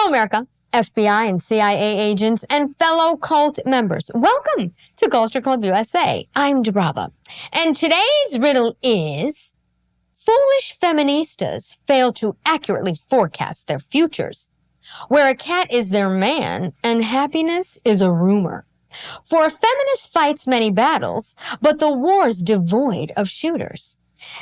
America, FBI and CIA agents, and fellow cult members. Welcome to Culture Club USA. I'm DiBRAVA. And today's riddle is, foolish feministas fail to accurately forecast their futures, where a cat is their man and happiness is a rumor. For a feminist fights many battles, but the war's devoid of shooters.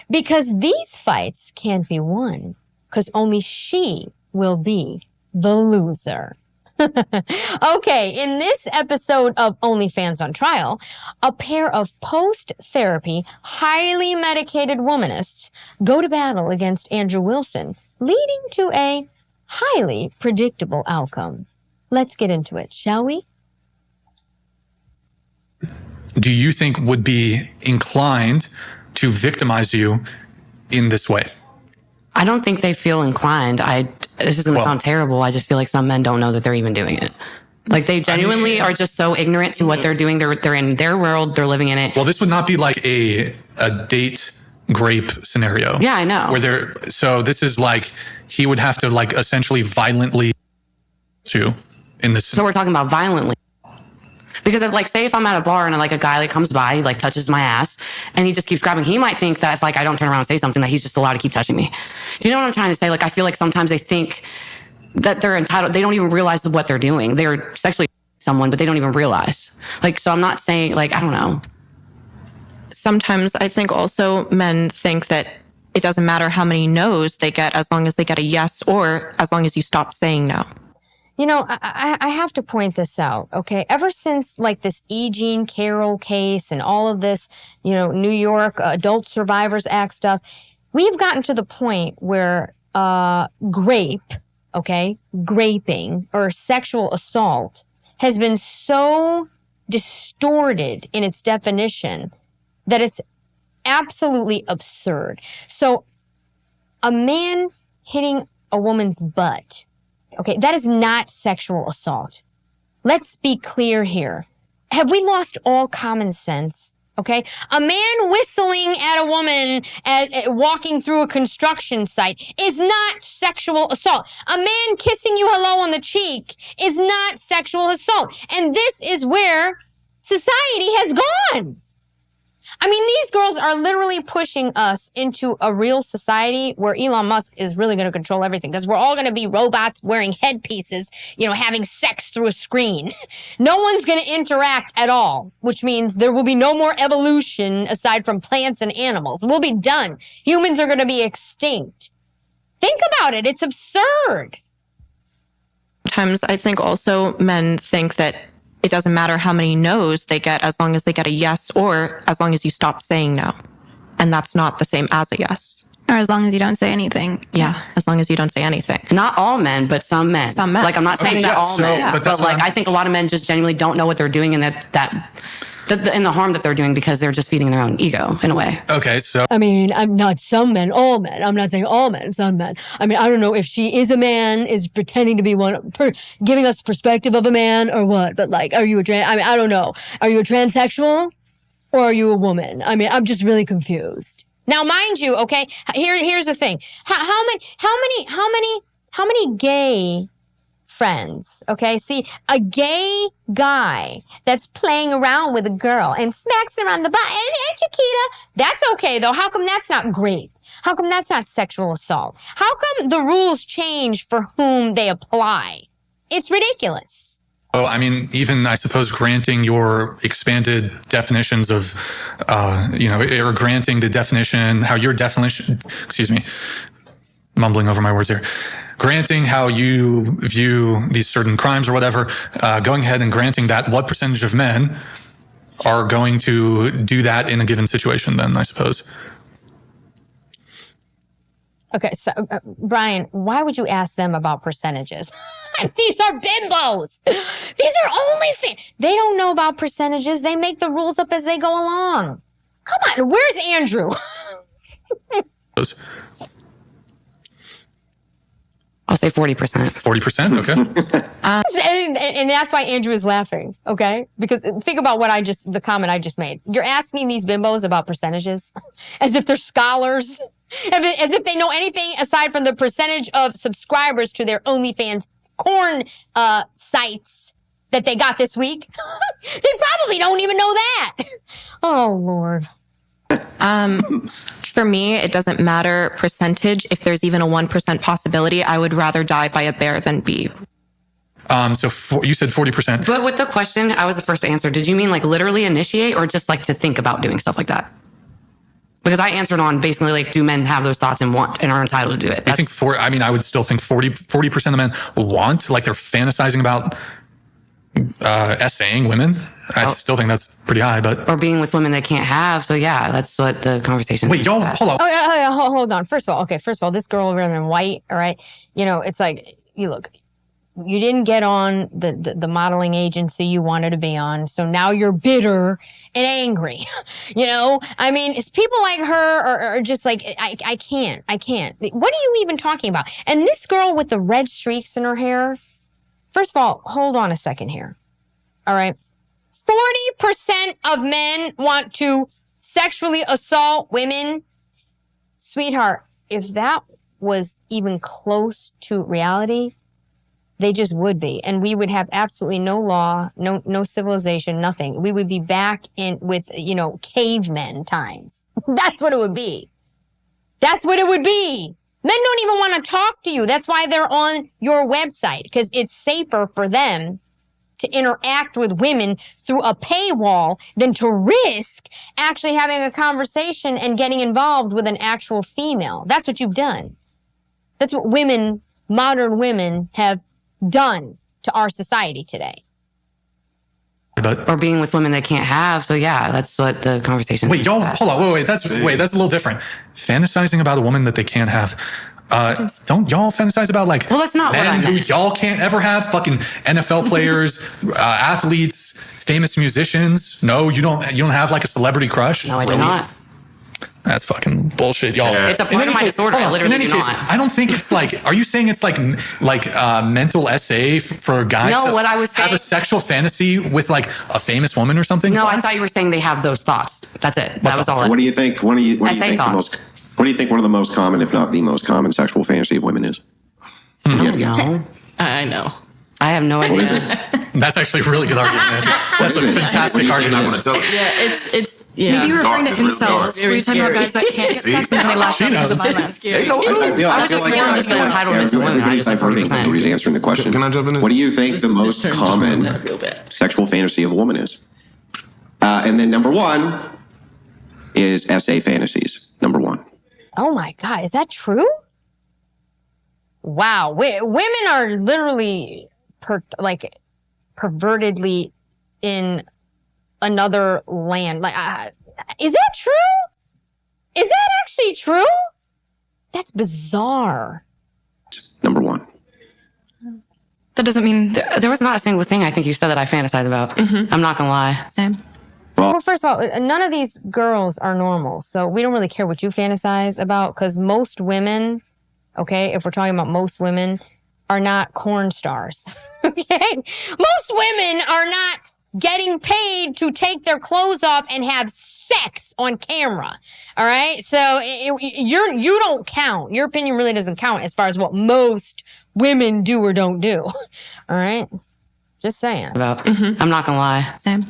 Because these fights can't be won, because only she will be the loser. Okay, in this episode of OnlyFans on Trial, a pair of post-therapy, highly medicated womanists go to battle against Andrew Wilson, leading to a highly predictable outcome. Let's get into it, shall we? Do you think would be inclined to victimize you in this way? I don't think they feel inclined. This is going to sound terrible. I just feel like some men don't know that they're even doing it. Like they genuinely are just so ignorant to what they're doing. They're in their world. They're living in it. Well, this would not be like a date grape scenario. Yeah, I know. So this is like, he would have to like essentially violently you in this. So we're talking about violently. Because if, like, say if I'm at a bar and like a guy like comes by, he like touches my ass and he just keeps grabbing, he might think that if like I don't turn around and say something that he's just allowed to keep touching me. Do you know what I'm trying to say? Like, I feel like sometimes they think that they're entitled. They don't even realize what they're doing. They're sexually someone, but they don't even realize. Like, so I'm not saying, like, I don't know. Sometimes I think also men think that it doesn't matter how many no's they get as long as they get a yes or as long as you stop saying no. You know, I have to point this out, okay? Ever since, like, this E. Jean Carroll case and all of this, you know, New York Adult Survivors Act stuff, we've gotten to the point where graping or sexual assault has been so distorted in its definition that it's absolutely absurd. So a man hitting a woman's butt, okay, that is not sexual assault. Let's be clear here. Have we lost all common sense? Okay, a man whistling at a woman walking through a construction site is not sexual assault. A man kissing you hello on the cheek is not sexual assault. And this is where society has gone. I mean, these girls are literally pushing us into a real society where Elon Musk is really going to control everything because we're all going to be robots wearing headpieces, you know, having sex through a screen. No one's going to interact at all, which means there will be no more evolution aside from plants and animals. We'll be done. Humans are going to be extinct. Think about it. It's absurd. Sometimes I think also men think that it doesn't matter how many no's they get as long as they get a yes or as long as you stop saying no. And that's not the same as a yes. Or as long as you don't say anything. Yeah, as long as you don't say anything. Not all men, but some men. Some men. Like, I'm not saying that all men, but like, I think a lot of men just genuinely don't know what they're doing and and the harm that they're doing because they're just feeding their own ego in a way. Okay, so I mean, I'm not some men, all men. I'm not saying all men, some men. I mean, I don't know if she is a man, is pretending to be one, giving us perspective of a man or what. But like, are you I don't know. Are you a transsexual or are you a woman? I mean, I'm just really confused. Now, mind you, okay, here's the thing. How many gay friends, okay? See, a gay guy that's playing around with a girl and smacks her on the butt, and Chiquita, that's okay though. How come that's not rape? How come that's not sexual assault? How come the rules change for whom they apply? It's ridiculous. Oh, I mean, even I suppose granting your expanded definitions of, or granting the definition, how your definition, mumbling over my words here, granting how you view these certain crimes or whatever, going ahead and granting that, what percentage of men are going to do that in a given situation then, I suppose? Okay, so Brian, why would you ask them about percentages? These are bimbos. These are OnlyFans. They don't know about percentages. They make the rules up as they go along. Come on, where's Andrew? I'll say 40%. 40%, okay. And that's why Andrew is laughing, okay? Because think about the comment I just made. You're asking these bimbos about percentages as if they're scholars, as if they know anything aside from the percentage of subscribers to their OnlyFans corn sites that they got this week. They probably don't even know that. Oh, Lord. For me, it doesn't matter percentage. If there's even a 1% possibility, I would rather die by a bear than be. So you said 40%. But with the question, I was the first to answer. Did you mean like literally initiate or just like to think about doing stuff like that? Because I answered on basically like, do men have those thoughts and want and are entitled to do it? I think I would still think 40% of men want, like they're fantasizing about essaying women. I still think that's pretty high, but. Or being with women they can't have. So yeah, that's what the conversation Wait, y'all, hold on. Oh, hold on. First of all, this girl over in white, all right? You know, it's like, you didn't get on the modeling agency you wanted to be on, so now you're bitter and angry. I mean, it's people like her are just like, I can't. What are you even talking about? And this girl with the red streaks in her hair, first of all, hold on a second here. All right. 40% of men want to sexually assault women. Sweetheart, if that was even close to reality, they just would be. And we would have absolutely no law, no civilization, nothing. We would be back in with, cavemen times. That's what it would be. That's what it would be. Men don't even want to talk to you. That's why they're on your website, because it's safer for them to interact with women through a paywall than to risk actually having a conversation and getting involved with an actual female. That's what you've done. That's what modern women have done to our society today. Or being with women they can't have. So yeah, that's what the conversation. Wait, y'all, hold on. Wait, that's a little different. Fantasizing about a woman that they can't have. Don't y'all fantasize about like well, that's not men what I meant. who y'all can't ever have? Fucking NFL players, athletes, famous musicians. No, you don't have like a celebrity crush. No, I do not. That's fucking bullshit, y'all. Yeah. It's a part of my disorder. I literally do not. I don't think it's like. Are you saying it's like mental essay for a guy no, to what I was saying, have a sexual fantasy with like a famous woman or something? No, what? I thought you were saying they have those thoughts. That's it. That was all. What do you think? What do you think one of the most common, if not the most common, sexual fantasy of women is? I don't know. I know. I have no idea. That's actually a really good argument. That's a fantastic argument. Yeah, maybe you're referring to incels. Were you talking about guys that can't get sex and then they lash out because of violence? I was just more just the entitlement to women. I just said 40%. Everybody's answering the question. Can I jump in? What do you think the most common sexual fantasy of a woman is? And then number one is essay fantasies. Number one. Oh my God, is that true? Wow, women are literally pervertedly in another land. Is that true? Is that actually true? That's bizarre. Number one. That doesn't mean there was not a single thing I think you said that I fantasize about. Mm-hmm. I'm not gonna lie. Same. Well, first of all, none of these girls are normal, so we don't really care what you fantasize about, because most women, okay, if we're talking about most women, are not porn stars, okay? Most women are not getting paid to take their clothes off and have sex on camera, all right? So you don't count. Your opinion really doesn't count as far as what most women do or don't do, all right? Just saying. I'm not gonna lie. Same.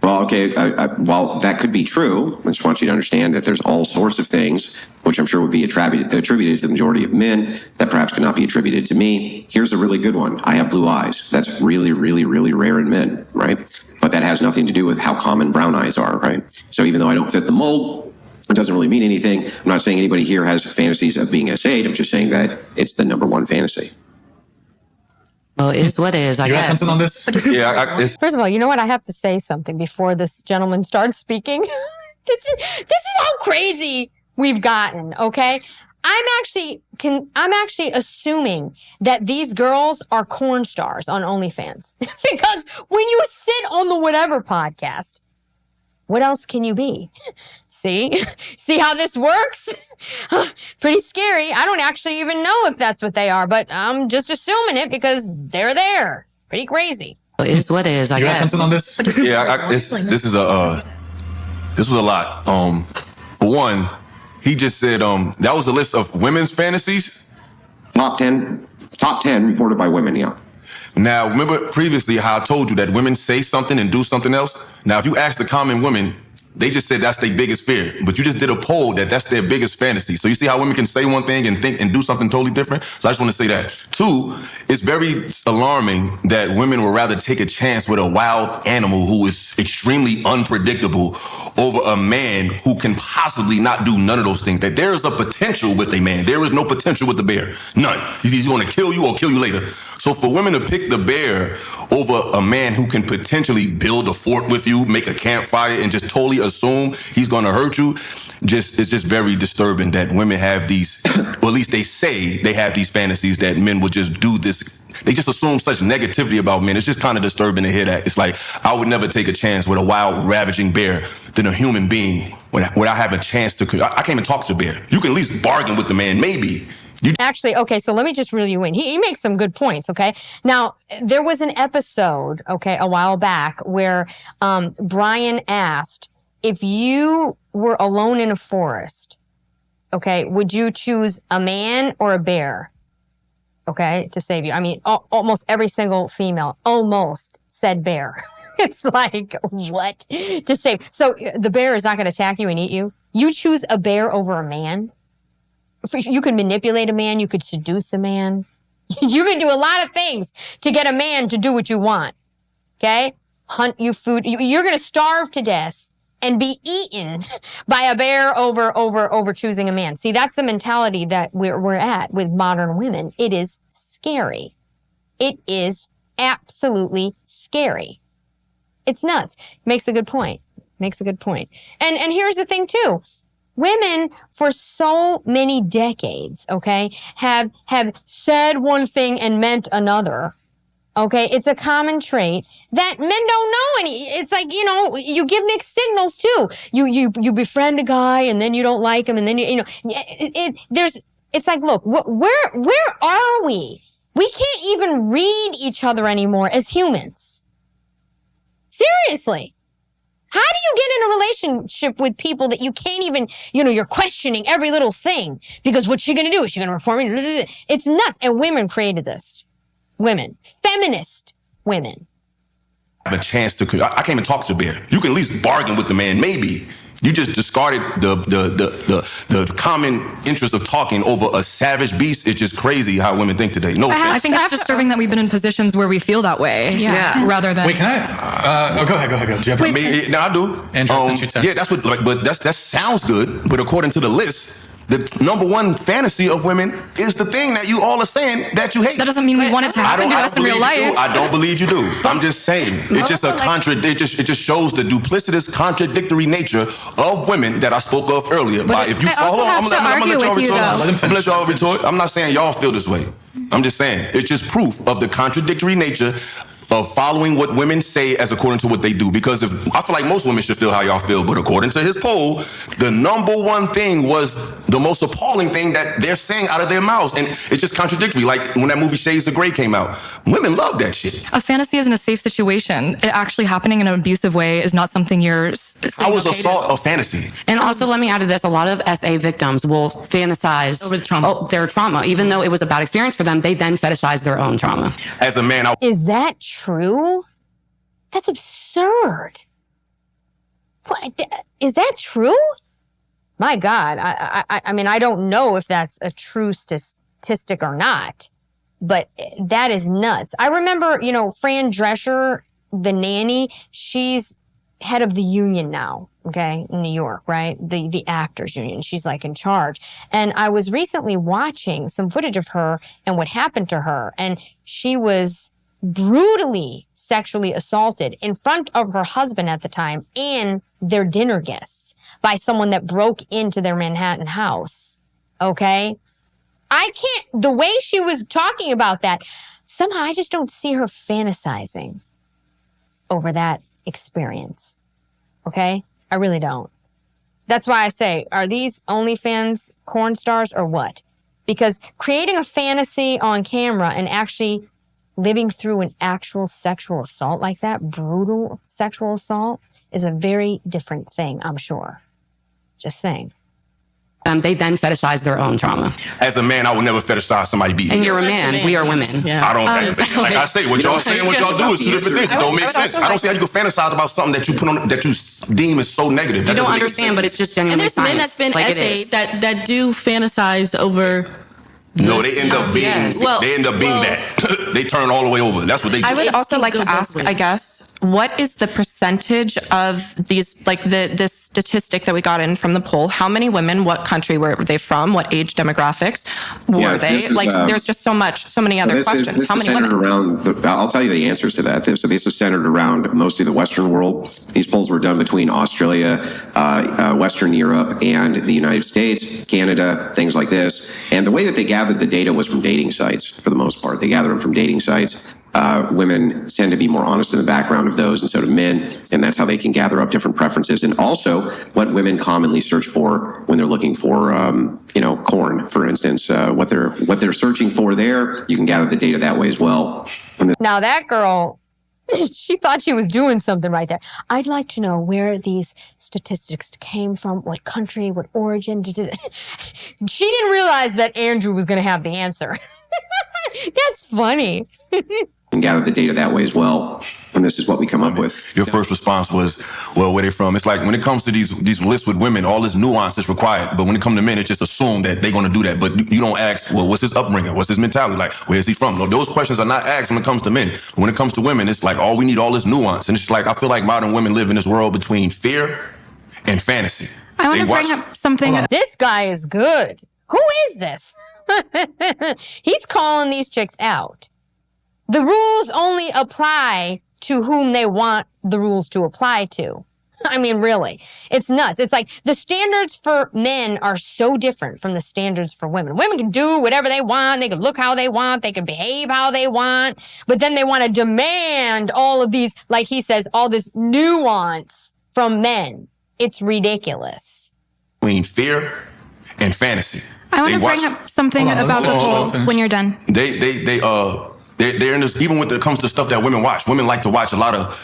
Well, okay, while that could be true, I just want you to understand that there's all sorts of things, which I'm sure would be attributed to the majority of men, that perhaps could not be attributed to me. Here's a really good one. I have blue eyes. That's really, really, really rare in men, right? But that has nothing to do with how common brown eyes are, right? So even though I don't fit the mold, it doesn't really mean anything. I'm not saying anybody here has fantasies of being essayed. I'm just saying that it's the number one fantasy. Well, it is what it is, I guess. You got something on this? Yeah. First of all, you know what? I have to say something before this gentleman starts speaking. This is how crazy we've gotten, okay? I'm actually assuming that these girls are corn stars on OnlyFans. Because when you sit on the Whatever podcast, what else can you be? See how this works? Pretty scary. I don't actually even know if that's what they are, but I'm just assuming it because they're there. Pretty crazy. It is what it is, I You guess. got something on this? Yeah, this was a lot. For one, he just said that was a list of women's fantasies. Top 10 reported by women, yeah. Now, remember previously how I told you that women say something and do something else? Now, if you ask the common women, they just said that's their biggest fear. But you just did a poll that that's their biggest fantasy. So you see how women can say one thing and think and do something totally different? So I just want to say that. Two, it's very alarming that women would rather take a chance with a wild animal who is extremely unpredictable over a man who can possibly not do none of those things. That there is a potential with a man. There is no potential with the bear. None. He's going to kill you or kill you later. So for women to pick the bear over a man who can potentially build a fort with you, make a campfire, and just totally assume he's going to hurt you, it's just very disturbing that women have these, or at least they say they have these fantasies that men will just do this. They just assume such negativity about men. It's just kind of disturbing to hear that. It's like, I would never take a chance with a wild, ravaging bear than a human being without having a chance to. I can't even talk to the bear. You can at least bargain with the man, maybe. Actually, okay, so let me just reel you in. He makes some good points, okay? Now, there was an episode, okay, a while back where Brian asked, if you were alone in a forest, okay, would you choose a man or a bear, okay, to save you? I mean, almost every single female almost said bear. It's like, what? To save. So the bear is not going to attack you and eat you? You choose a bear over a man? You could manipulate a man. You could seduce a man. You could do a lot of things to get a man to do what you want. Okay? Hunt you food. You're going to starve to death and be eaten by a bear over choosing a man. See, that's the mentality that we're at with modern women. It is scary. It is absolutely scary. It's nuts. Makes a good point. Makes a good point. And here's the thing too. Women for so many decades, okay, have said one thing and meant another. Okay, it's a common trait that men don't know any. It's like, you know, you give mixed signals too. You befriend a guy and then you don't like him and then it's like, look, where are we? We can't even read each other anymore as humans. Seriously. How do you get in a relationship with people that you can't even, you're questioning every little thing? Because what's she going to do? Is she going to report me? It's nuts. And women created this. Women. Feminist women. Have a chance to. I can't even talk to the bear. You can at least bargain with the man, maybe. You just discarded the common interest of talking over a savage beast. It's just crazy how women think today. No, I think it's disturbing that we've been in positions where we feel that way. Yeah. Rather than. Wait, can I? Go ahead. Do you have now I do. Andrew, yeah, that's what. But that sounds good. But according to the list, the number one fantasy of women is the thing that you all are saying that you hate. That doesn't mean we want it to happen to us in real life. I don't believe you do. I'm just saying. It's just a it just shows the duplicitous, contradictory nature of women that I spoke of earlier. If you follow, I'm gonna let y'all retort. I'm not saying y'all feel this way. I'm just saying it's just proof of the contradictory nature of following what women say as according to what they do. Because I feel like most women should feel how y'all feel, but according to his poll, the number one thing was the most appalling thing that they're saying out of their mouths. And it's just contradictory. Like when that movie Shades of Grey came out, women love that shit. A fantasy is in a safe situation. It actually happening in an abusive way is not something you're saying. How is assault a fantasy? And also, let me add to this, a lot of SA victims will fantasize over their trauma. Even though it was a bad experience for them, they then fetishize their own trauma. As a man, is that true? That's absurd. What? Is that true? My God. I mean, I don't know if that's a true statistic or not, but that is nuts. I remember, Fran Drescher, the nanny, she's head of the union now, okay, in New York, right? The actors union. She's like in charge. And I was recently watching some footage of her and what happened to her. And she was brutally sexually assaulted in front of her husband at the time and their dinner guests by someone that broke into their Manhattan house. Okay? The way she was talking about that, somehow I just don't see her fantasizing over that experience. Okay? I really don't. That's why I say, are these OnlyFans porn stars or what? Because creating a fantasy on camera and actually living through an actual sexual assault like that, brutal sexual assault, is a very different thing, I'm sure. Just saying. They then fetishize their own trauma. As a man, I would never fetishize somebody beating And me. you're a man. We are women. Yeah. I don't, like I say, what y'all say and what y'all do is two different things. It don't make sense. I don't see how you can fantasize about something that you put on, that you deem is so negative. You don't understand, but it's just genuinely And there's men that's been essayed that do fantasize over. No, they end up being, Yes. they end up being that. They turn all the way over. That's what they do. I would also like to ask, I guess, what is the percentage of these, like this statistic that we got in from the poll? How many women, what country were they from? What age demographics were they? Like, there's just so many other questions. How many women? I'll tell you the answers to that. So this is centered around mostly the Western world. These polls were done between Australia, Western Europe, and the United States, Canada, things like this. And the way that they gathered the data was from dating sites, for the most part. They gather them from dating sites. Women tend to be more honest in the background of those, and so do men, and that's how they can gather up different preferences. And also, what women commonly search for when they're looking for, corn, for instance, what they're searching for there. You can gather the data that way as well. Now that girl, she thought she was doing something right there. I'd like to know where these statistics came from, what country, what origin. She didn't realize that Andrew was going to have the answer. That's funny. And gather the data that way as well. And this is what we come up with. Your first response was, well, where they from? It's like when it comes to these lists with women, all this nuance is required. But when it comes to men, it's just assumed that they're going to do that. But you don't ask, well, what's his upbringing? What's his mentality? Like, where is he from? No, those questions are not asked when it comes to men. When it comes to women, it's like, we need all this nuance. And it's like, I feel like modern women live in this world between fear and fantasy. I want to bring up something. This guy is good. Who is this? He's calling these chicks out. The rules only apply to whom they want the rules to apply to. I mean, really, it's nuts. It's like the standards for men are so different from the standards for women. Women can do whatever they want. They can look how they want. They can behave how they want. But then they want to demand all of these, like he says, all this nuance from men. It's ridiculous. Between fear and fantasy. I want to bring up something about the poll when you're done. They're in this, even when it comes to stuff that women watch. Women like to watch a lot of,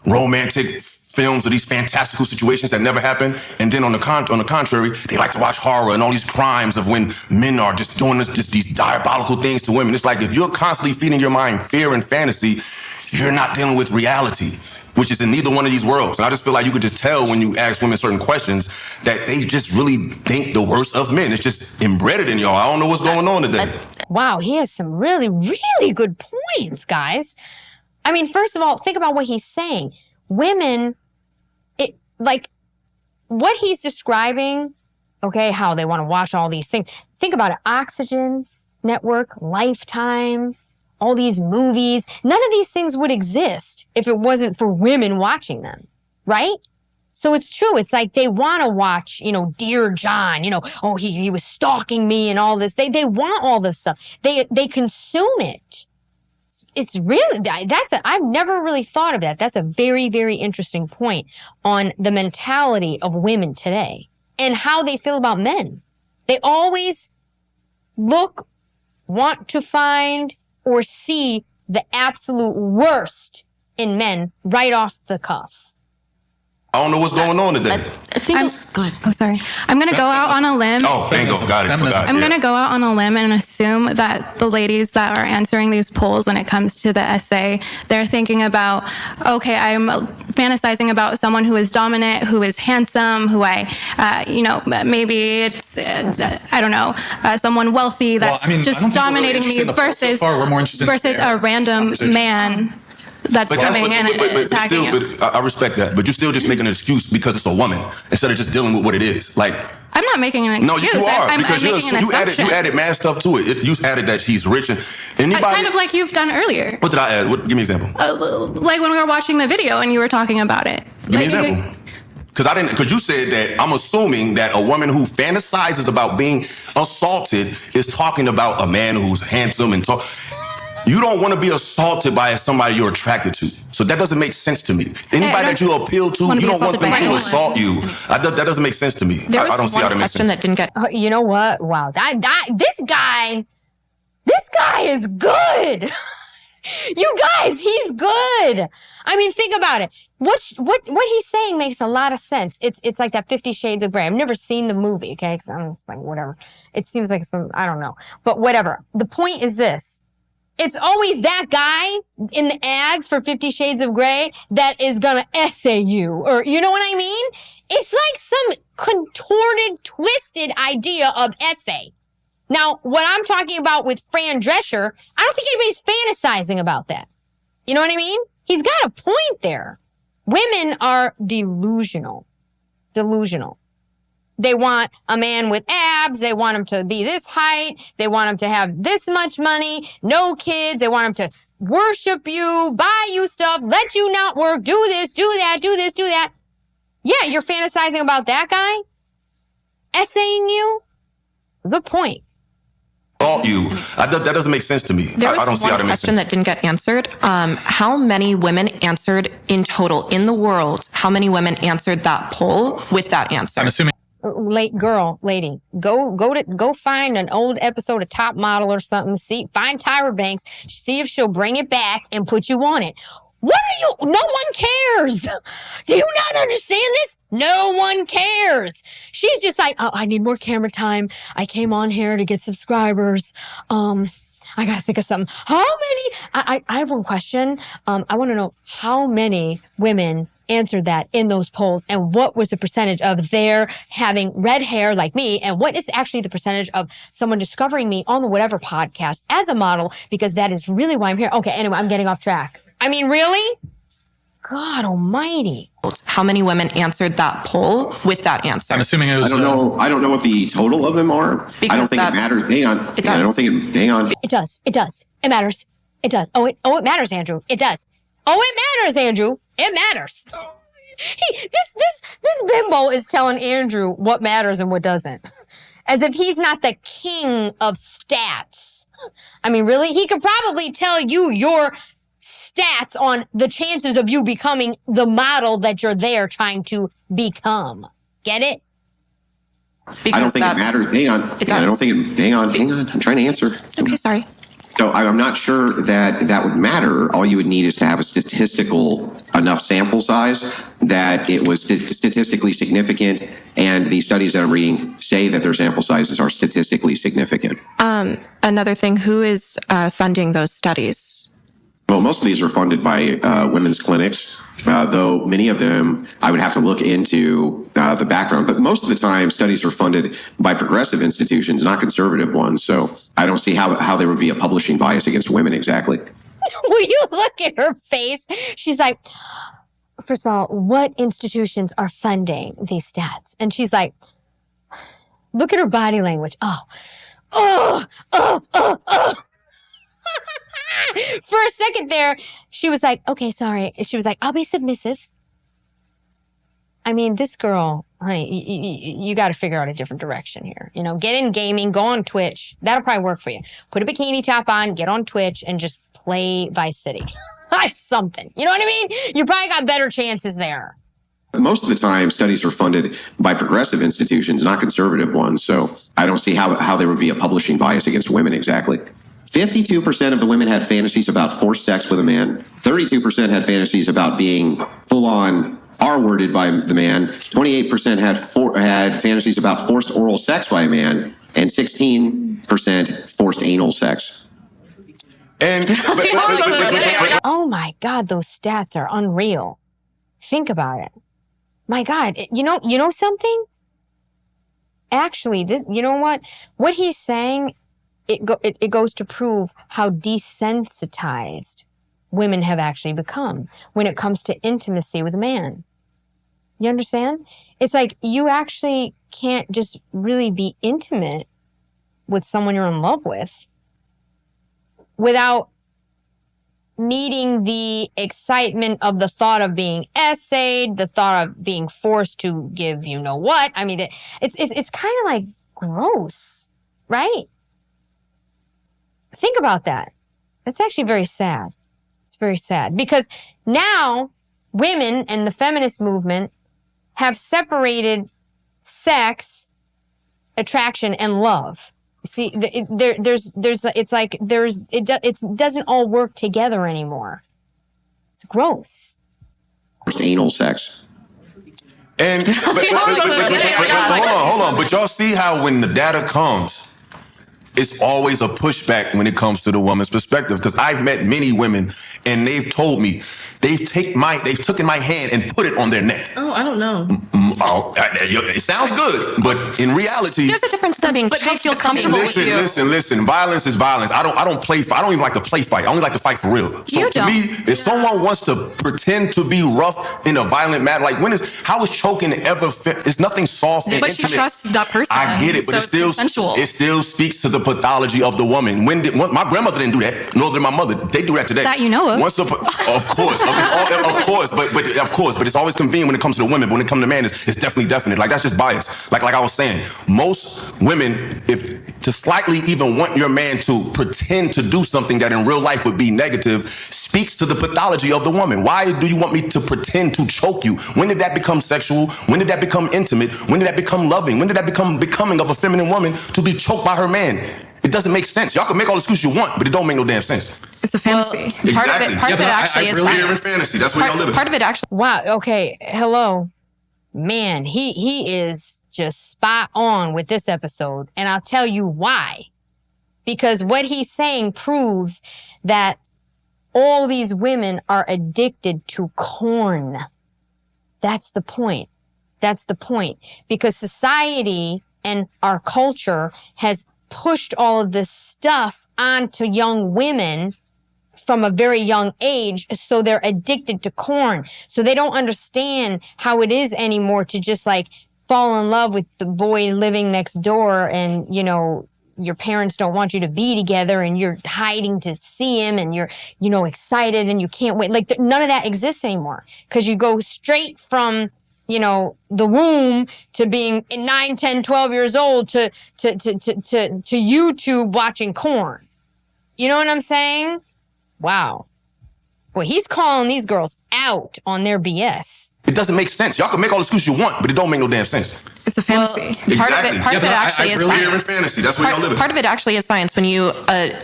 romantic films of these fantastical situations that never happen. And then on the contrary, they like to watch horror and all these crimes of when men are just doing these diabolical things to women. It's like, if you're constantly feeding your mind fear and fantasy, you're not dealing with reality, which is in neither one of these worlds. And I just feel like you could just tell when you ask women certain questions that they just really think the worst of men. It's just embedded in y'all. I don't know what's going on today. Wow, he has some really, really good points, guys. I mean, first of all, think about what he's saying. Women, what he's describing, okay, how they want to watch all these things. Think about it. Oxygen Network, Lifetime, all these movies. None of these things would exist if it wasn't for women watching them, right? So it's true. It's like they want to watch, Dear John, he was stalking me and all this. They want all this stuff. They consume it. It's really, I've never really thought of that. That's a very, very interesting point on the mentality of women today and how they feel about men. They always want to find or see the absolute worst in men right off the cuff. I don't know what's going on today. Go ahead. Oh, sorry. I'm going to go out on a limb. Oh, bingo. Got it. I'm going to go out on a limb and assume that the ladies that are answering these polls when it comes to the essay, they're thinking about, okay, I'm fantasizing about someone who is dominant, who is handsome, who maybe it's, I don't know, someone wealthy that's just dominating me versus a random man that's coming and attacking you. But I respect that. But you're still just making an excuse because it's a woman instead of just dealing with what it is. Like, I'm not making an excuse. No, you are. I'm because making an assumption. You added mad stuff to it. You added that she's rich and anybody. Kind of like you've done earlier. What did I add? Give me an example. Like when we were watching the video and you were talking about it. Give me an example. Because you said that I'm assuming that a woman who fantasizes about being assaulted is talking about a man who's handsome and tall. You don't want to be assaulted by somebody you're attracted to. So that doesn't make sense to me. Anybody that you appeal to, you don't want them to assault you. That doesn't make sense to me. I don't see how that makes sense. That didn't get. You know what? Wow. This guy is good. You guys, he's good. I mean, think about it. What he's saying makes a lot of sense. It's like that 50 Shades of Grey. I've never seen the movie, okay? 'Cause I'm just like, whatever. It seems like I don't know. But whatever. The point is this. It's always that guy in the ads for 50 Shades of Grey that is gonna essay you. Or, you know what I mean? It's like some contorted, twisted idea of essay. Now, what I'm talking about with Fran Drescher, I don't think anybody's fantasizing about that. You know what I mean? He's got a point there. Women are delusional. Delusional. They want a man with abs. They want him to be this height. They want him to have this much money, no kids. They want him to worship you, buy you stuff, let you not work, do this, do that, do this, do that. Yeah, you're fantasizing about that guy? Essaying you? Good point. You. That doesn't make sense to me. There was I don't see how one that makes question sense. that didn't get answered. How many women answered in total in the world? How many women answered that poll with that answer? I'm assuming. Lady, go find an old episode of Top Model or something. Find Tyra Banks. See if she'll bring it back and put you on it. What are you? No one cares. Do you not understand this? No one cares. She's just like, oh, I need more camera time. I came on here to get subscribers. I gotta think of something. How many? I have one question. I want to know how many women answered that in those polls, and what was the percentage of their having red hair like me, and what is actually the percentage of someone discovering me on the whatever podcast as a model, because that is really why I'm here. Okay, anyway, I'm getting off track. I mean, really? God almighty. How many women answered that poll with that answer? I'm assuming it was. I don't know what the total of them are. I don't think it matters. Hang on. I don't think it. Hang on. It does. It does. It matters. It does. Oh, it matters, Andrew. It does. Oh, it matters, Andrew. It matters. This bimbo is telling Andrew what matters and what doesn't, as if he's not the king of stats. I mean, really? He could probably tell you your stats on the chances of you becoming the model that you're there trying to become. Get it? I don't think it matters. Hang on. I don't think it. Hang on. I'm trying to answer. Okay, sorry. So I'm not sure that would matter. All you would need is to have a statistical enough sample size that it was statistically significant, and the studies that I'm reading say that their sample sizes are statistically significant. Another thing, who is funding those studies? Well, most of these are funded by women's clinics, though many of them I would have to look into the background. But most of the time, studies are funded by progressive institutions, not conservative ones. So I don't see how there would be a publishing bias against women exactly. Will you look at her face? She's like, first of all, what institutions are funding these stats? And she's like, look at her body language. Oh. For a second there, she was like, okay, sorry. She was like, I'll be submissive. I mean, this girl, honey, you got to figure out a different direction here. You know, get in gaming, go on Twitch. That'll probably work for you. Put a bikini top on, get on Twitch, and just play Vice City. That's something. You know what I mean? You probably got better chances there. Most of the time, studies are funded by progressive institutions, not conservative ones. So I don't see how there would be a publishing bias against women exactly. 52% of the women had fantasies about forced sex with a man. 32% had fantasies about being full-on R-worded by the man. 28% had fantasies about forced oral sex by a man, and 16% forced anal sex. And oh my God, those stats are unreal. Think about it. My God, you know something? Actually, you know what? What he's saying, it goes to prove how desensitized women have actually become when it comes to intimacy with a man. You understand? It's like you actually can't just really be intimate with someone you're in love with without needing the excitement of the thought of being essayed, the thought of being forced to give you know what. I mean, it's kind of like gross, right? Think about that. That's actually very sad. It's very sad because now women and the feminist movement have separated sex, attraction, and love. See, it doesn't all work together anymore. It's gross. Anal sex. And hold on. But y'all see how when the data comes, it's always a pushback when it comes to the woman's perspective. Because I've met many women, and they've told me they've taken my hand and put it on their neck. Oh, I don't know. It sounds good, but in reality, There's a difference than being But they feel comfortable with you. listen. Violence is violence. I don't play. I don't even like to play fight. I only like to fight for real. So You to don't. me, if someone wants to pretend to be rough in a violent manner, like how is choking ever? It's nothing soft and But she intimate. trusts that person. I get it, but so it still it's consensual. it still speaks to the pathology of the woman. My grandmother didn't do that, nor did my mother. They do that today. That you know of. Of course, but it's always convenient when it comes to the women. But when it comes to men, it's definitely definite. Like that's just bias. Like I was saying, most women, if to slightly even want your man to pretend to do something that in real life would be negative, speaks to the pathology of the woman. Why do you want me to pretend to choke you? When did that become sexual? When did that become intimate? When did that become loving? When did that become becoming of a feminine woman to be choked by her man? It doesn't make sense. Y'all can make all the excuses you want, but it don't make no damn sense. It's a fantasy. Part of it actually is Fear science. and fantasy. That's what y'all live in. Part of it actually. Wow. Okay. Hello. Man, he is just spot on with this episode. And I'll tell you why. Because what he's saying proves that all these women are addicted to corn. That's the point. That's the point. Because society and our culture has pushed all of this stuff onto young women from a very young age, so they're addicted to corn. So they don't understand how it is anymore to just like fall in love with the boy living next door, and you know your parents don't want you to be together and you're hiding to see him and you're excited and you can't wait. Like none of that exists anymore, because you go straight from the womb to being 9, 10, 12 years old to YouTube watching corn. You know what I'm saying? Wow. Well, he's calling these girls out on their BS. It doesn't make sense. Y'all can make all the excuses you want, but it don't make no damn sense. It's a fantasy. Part of it actually is Fear and science. fantasy. That's what y'all live in. Part of it actually is science. When you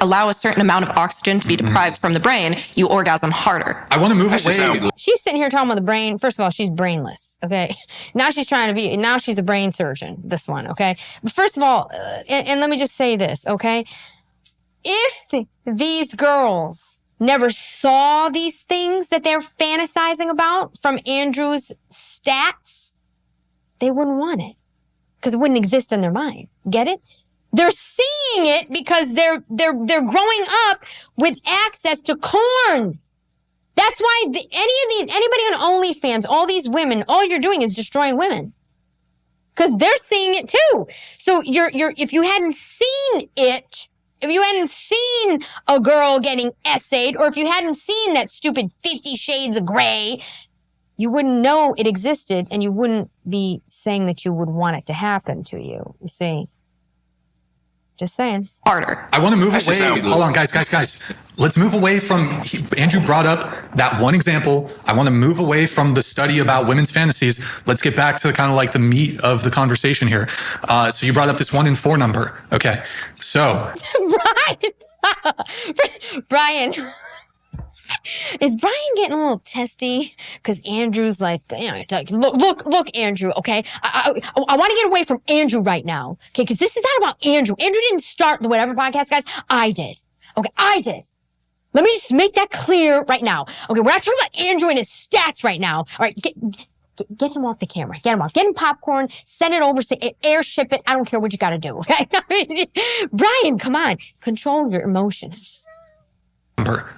allow a certain amount of oxygen to be deprived from the brain, you orgasm harder. I want to move That shit sound away. good. She's sitting here talking about the brain. First of all, she's brainless. Okay. Now she's a brain surgeon, this one. Okay. But first of all, and let me just say this. Okay. If these girls never saw these things that they're fantasizing about from Andrew's stats, they wouldn't want it, because it wouldn't exist in their mind. Get it? They're seeing it because they're growing up with access to corn. That's why anybody on OnlyFans, all these women, all you're doing is destroying women, because they're seeing it too. So if you hadn't seen it, if you hadn't seen a girl getting essayed, or if you hadn't seen that stupid 50 Shades of Grey, you wouldn't know it existed, and you wouldn't be saying that you would want it to happen to you. You see? Just saying. Harder. I want to move That should away. sound good. Hold on, guys. Let's move away from, Andrew brought up that one example. I want to move away from the study about women's fantasies. Let's get back to kind of like the meat of the conversation here. So you brought up this 1 in 4 number. Okay. So. Brian. Is Brian getting a little testy? Because Andrew's like, look, Andrew, okay? I want to get away from Andrew right now, okay? Because this is not about Andrew. Andrew didn't start the Whatever podcast, guys. I did. Okay, I did. Let me just make that clear right now. Okay, we're not talking about Andrew and his stats right now. All right, get him off the camera. Get him off. Get him popcorn. Send it over. Airship it. I don't care what you got to do, okay? Brian, come on. Control your emotions.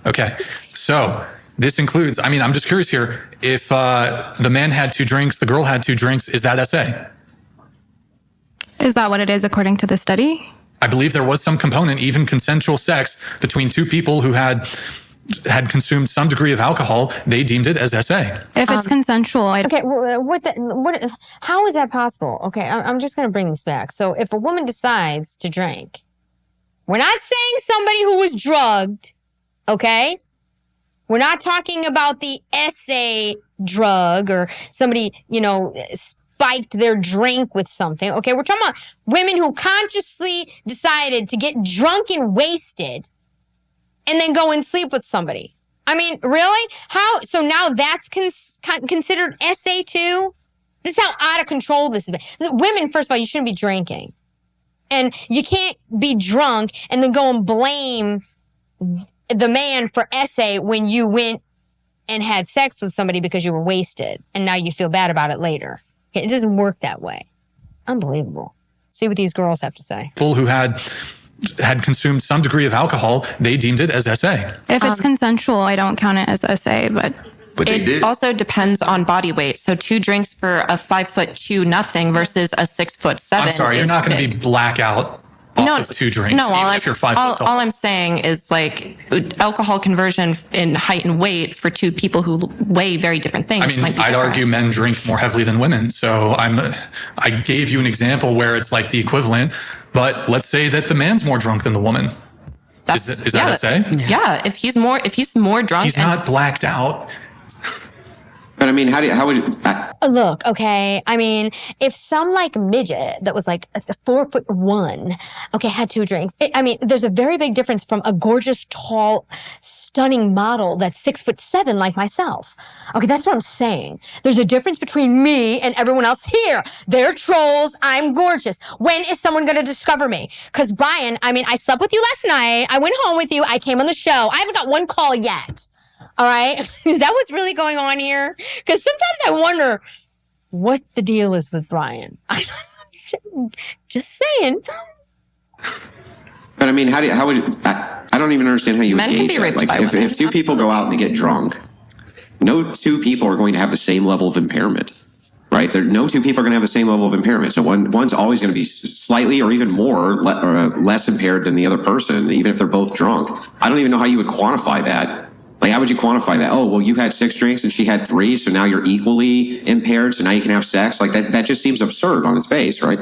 Okay. So this includes, I'm just curious here. If the man had 2 drinks, the girl had 2 drinks, is that SA? Is that what it is according to the study? I believe there was some component, even consensual sex between 2 people who had consumed some degree of alcohol. They deemed it as SA. If it's consensual, Okay, well, how is that possible? Okay, I'm just going to bring this back. So if a woman decides to drink, we're not saying somebody who was drugged, okay? We're not talking about the SA drug or somebody, spiked their drink with something. Okay, we're talking about women who consciously decided to get drunk and wasted and then go and sleep with somebody. I mean, really? How? So now that's considered SA too? This is how out of control this is. Women, first of all, you shouldn't be drinking. And you can't be drunk and then go and blame the man for SA when you went and had sex with somebody because you were wasted and now you feel bad about it later. It doesn't work that way. Unbelievable. See what these girls have to say. People who had consumed some degree of alcohol, they deemed it as SA. If it's consensual, I don't count it as SA, but they did. It also depends on body weight. So 2 drinks for a 5'2" nothing versus a 6'7". I'm sorry, you're not going to be blackout off of 2 drinks. No, even if you're 5 foot tall. all I'm saying is like alcohol conversion in height and weight for 2 people who weigh very different things. I mean, might be I'd different. argue men drink more heavily than women. So I gave you an example where it's like the equivalent, but let's say that the man's more drunk than the woman. Is that SA? Yeah, if he's more drunk, He's not blacked out. But I mean, how would Look, okay. I mean, if some like midget that was like 4'1", okay, had 2 drinks. I mean, there's a very big difference from a gorgeous, tall, stunning model that's 6'7" like myself. Okay, that's what I'm saying. There's a difference between me and everyone else here. They're trolls. I'm gorgeous. When is someone going to discover me? Because Brian, I mean, I slept with you last night. I went home with you. I came on the show. I haven't got 1 call yet. All right. Is that what's really going on here? Because sometimes I wonder what the deal is with Brian. Just saying. But I mean, how would I don't even understand how you Men can engage be that. raped Like by if women. 2 people go out and they get drunk, no 2 people are going to have the same level of impairment, right? No 2 people are going to have the same level of impairment. So one's always going to be slightly or even more less impaired than the other person, even if they're both drunk. I don't even know how you would quantify that. Like, how would you quantify that? Oh, well, you had 6 drinks and she had 3, so now you're equally impaired, so now you can have sex? Like, that just seems absurd on its face, right?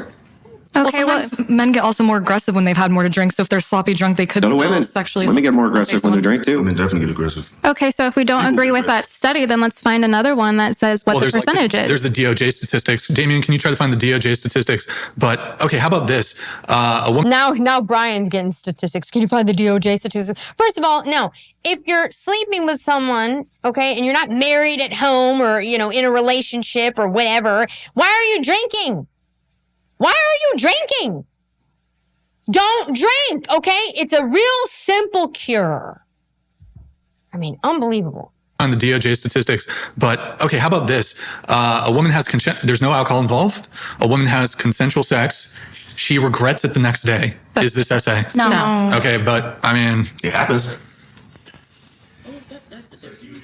Okay, well, men get also more aggressive when they've had more to drink. So if they're sloppy drunk, they could So do still women. sexually. Women get more aggressive when they drink, too. Women definitely get aggressive. okay, so if we don't agree with that study, then let's find another one that says what the there's percentage is. There's the DOJ statistics. Damien, can you try to find the DOJ statistics? But okay, how about this? A woman. Now Brian's getting statistics. Can you find the DOJ statistics? First of all, no. If you're sleeping with someone, okay, and you're not married at home or, in a relationship or whatever, why are you drinking? Why are you drinking? Don't drink, okay? It's a real simple cure. I mean, unbelievable. On the DOJ statistics, but okay, how about this? A woman has there's no alcohol involved. A woman has consensual sex. She regrets it the next day. Is this SA? No. Okay, but I mean, It happens.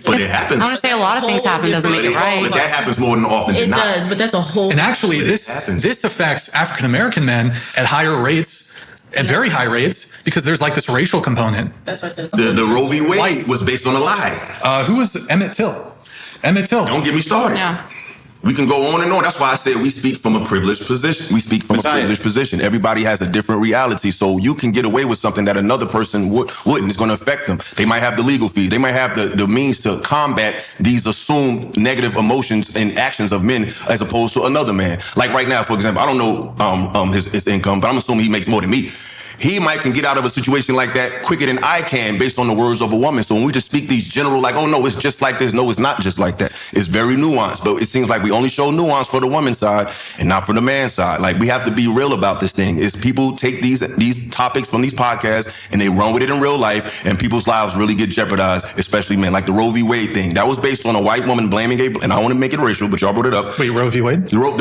But it happens. I want to say a lot of things happen doesn't make it right. But that happens more than often than It not. does, but that's a whole. and actually, But it happens. this affects African American men at higher rates, at very high rates, because there's like this racial component. That's why I said it's The Roe v. Wade White. was based on a lie. Who was Emmett Till? Emmett Till. Don't get me started. Yeah. We can go on and on. That's why I said we speak from a privileged position. We speak from Messiah. a privileged position. Everybody has a different reality. So you can get away with something that another person wouldn't. It's going to affect them. They might have the legal fees. They might have the means to combat these assumed negative emotions and actions of men as opposed to another man. Like right now, for example, I don't know his income, but I'm assuming he makes more than me. He might can get out of a situation like that quicker than I can based on the words of a woman. So when we just speak these general, like, oh no, it's just like this. No, it's not just like that. It's very nuanced, but it seems like we only show nuance for the woman's side and not for the man's side. Like we have to be real about this thing. Is people take these topics from these podcasts and they run with it in real life and people's lives really get jeopardized, especially men. Like the Roe v. Wade thing. That was based on a white woman blaming and I don't want to make it racial, but y'all brought it up. Wait, Roe v. Wade? The Roe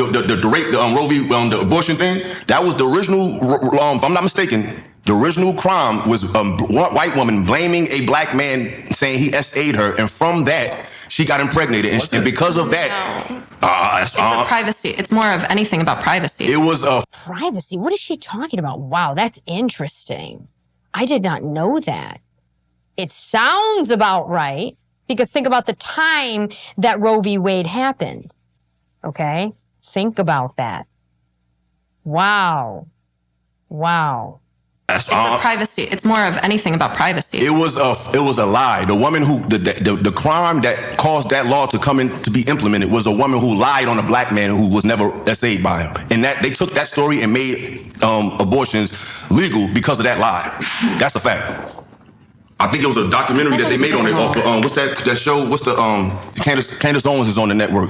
v. The abortion thing, that was the original, if I'm not mistaken, the original crime was a white woman blaming a black man saying he SA'd her. And from that, she got impregnated. And because of that, It's a privacy. It's more of anything about privacy. it was a Privacy? What is she talking about? Wow, that's interesting. I did not know that. It sounds about right, because think about the time that Roe v. Wade happened. Okay? Think about that. Wow. It's a privacy. It's more of anything about privacy. It was a lie. The woman who the crime that caused that law to come in to be implemented was a woman who lied on a black man who was never essayed by him, and that they took that story and made abortions legal because of that lie. That's a fact. I think it was a documentary that they made on it. Off of, what's that show? What's the Candace Owens is on the network.